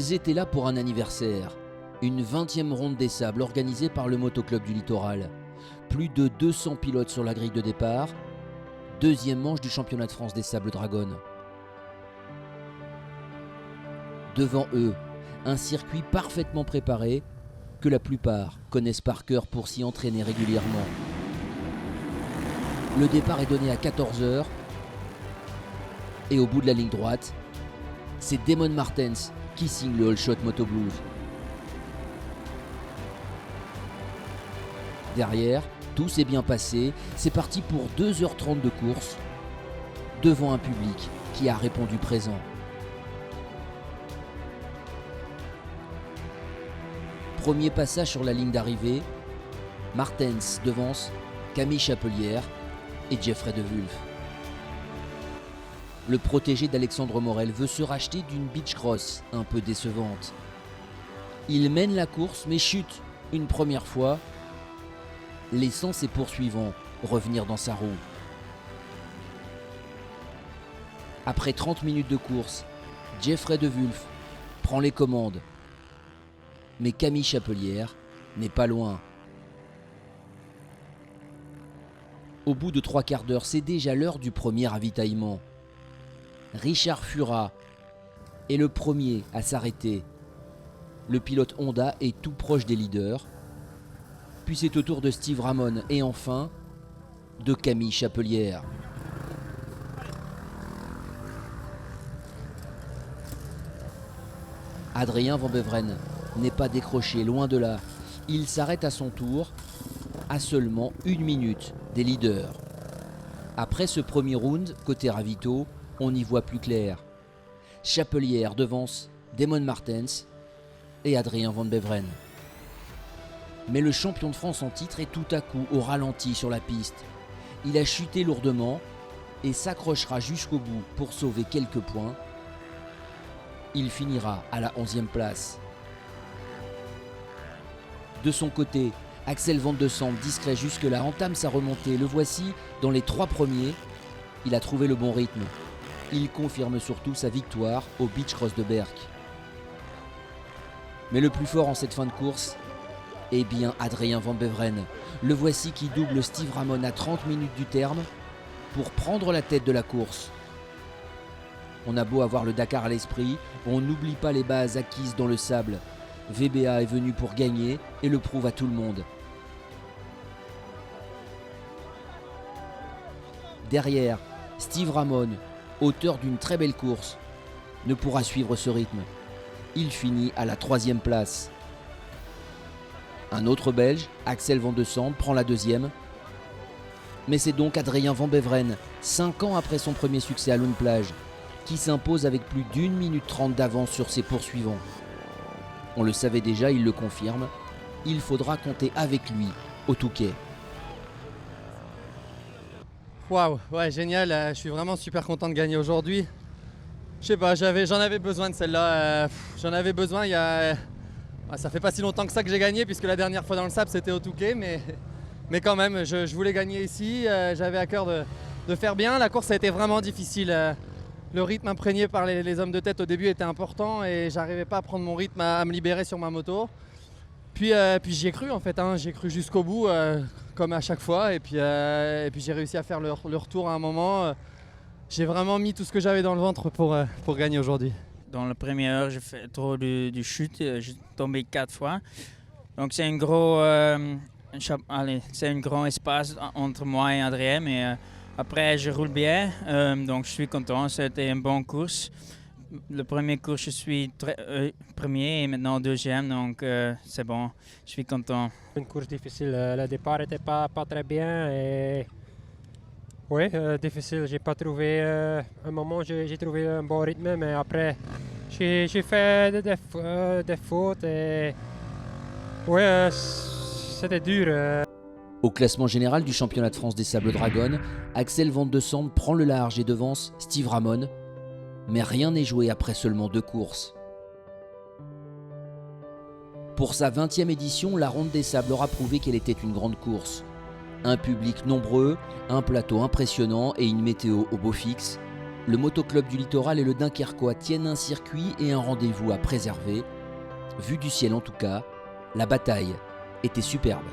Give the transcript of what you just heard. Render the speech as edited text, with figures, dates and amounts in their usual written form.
Ils étaient là pour un anniversaire, une 20e ronde des sables organisée par le motoclub du littoral. Plus de 200 pilotes sur la grille de départ, deuxième manche du championnat de France des sables Dragonnes. Devant eux, un circuit parfaitement préparé que la plupart connaissent par cœur pour s'y entraîner régulièrement. Le départ est donné à 14h et au bout de la ligne droite, c'est Damon Martens qui signe le All Shot Moto Blues. Derrière, tout s'est bien passé, c'est parti pour 2h30 de course devant un public qui a répondu présent. Premier passage sur la ligne d'arrivée, Martens devance Camille Chapelière et Jeffrey De Wulf. Le protégé d'Alexandre Morel veut se racheter d'une beach cross un peu décevante. Il mène la course mais chute une première fois, laissant ses poursuivants revenir dans sa roue. Après 30 minutes de course, Jeffrey De Wulf prend les commandes. Mais Camille Chapelière n'est pas loin. Au bout de 3/4 d'heure, c'est déjà l'heure du premier ravitaillement. Richard Fura est le premier à s'arrêter. Le pilote Honda est tout proche des leaders. Puis c'est au tour de Steve Ramon et enfin de Camille Chapelière. Adrien Van Beveren n'est pas décroché, loin de là. Il s'arrête à son tour, à seulement 1 minute des leaders. Après ce premier round, côté ravito, on y voit plus clair. Chapelière devance Damon Martens et Adrien Van Beveren. Mais le champion de France en titre est tout à coup au ralenti sur la piste. Il a chuté lourdement et s'accrochera jusqu'au bout pour sauver quelques points. Il finira à la 11e place. De son côté, Axel Van de Sande, discret jusque-là, entame sa remontée. Le voici dans les 3 premiers. Il a trouvé le bon rythme. Il confirme surtout sa victoire au Beach Cross de Berck. Mais le plus fort en cette fin de course est bien Adrien Van Beveren. Le voici qui double Steve Ramon à 30 minutes du terme pour prendre la tête de la course. On a beau avoir le Dakar à l'esprit, on n'oublie pas les bases acquises dans le sable. VBA est venu pour gagner et le prouve à tout le monde. Derrière, Steve Ramon, auteur d'une très belle course, ne pourra suivre ce rythme. Il finit à la 3e place. Un autre Belge, Axel Van de Sande, prend la 2e. Mais c'est donc Adrien Van Beveren, 5 ans après son premier succès à Lune Plage, qui s'impose avec plus d'1 minute 30 d'avance sur ses poursuivants. On le savait déjà, il le confirme. Il faudra compter avec lui au Touquet. Waouh, ouais, génial. Je suis vraiment super content de gagner aujourd'hui. Je sais pas, j'en avais besoin de celle-là. J'en avais besoin. Ça fait pas si longtemps que ça que j'ai gagné, puisque la dernière fois dans le sable c'était au Touquet, mais quand même, je voulais gagner ici. J'avais à cœur de faire bien. La course a été vraiment difficile. Le rythme imprégné par les hommes de tête au début était important et j'arrivais pas à prendre mon rythme, à me libérer sur ma moto. Puis j'y ai cru en fait, j'ai cru jusqu'au bout comme à chaque fois et puis j'ai réussi à faire le retour à un moment. J'ai vraiment mis tout ce que j'avais dans le ventre pour gagner aujourd'hui. Dans la première heure, j'ai fait trop de chutes, j'ai tombé 4 fois. Donc c'est un grand espace entre moi et Adrien, mais après, je roule bien, donc je suis content. C'était une bonne course. Le premier course, je suis premier et maintenant 2e, donc c'est bon. Je suis content. Une course difficile. Le départ n'était pas très bien. Et... Oui, difficile. J'ai pas trouvé un moment. J'ai trouvé un bon rythme, mais après, j'ai fait des fautes. Et... Oui, c'était dur. Au classement général du championnat de France des sables Dragonnes, Axel Van de Sande prend le large et devance Steve Ramon. Mais rien n'est joué après seulement 2 courses. Pour sa 20e édition, la Ronde des Sables aura prouvé qu'elle était une grande course. Un public nombreux, un plateau impressionnant et une météo au beau fixe. le motoclub du littoral et le Dunkerquois tiennent un circuit et un rendez-vous à préserver. Vu du ciel en tout cas, la bataille était superbe.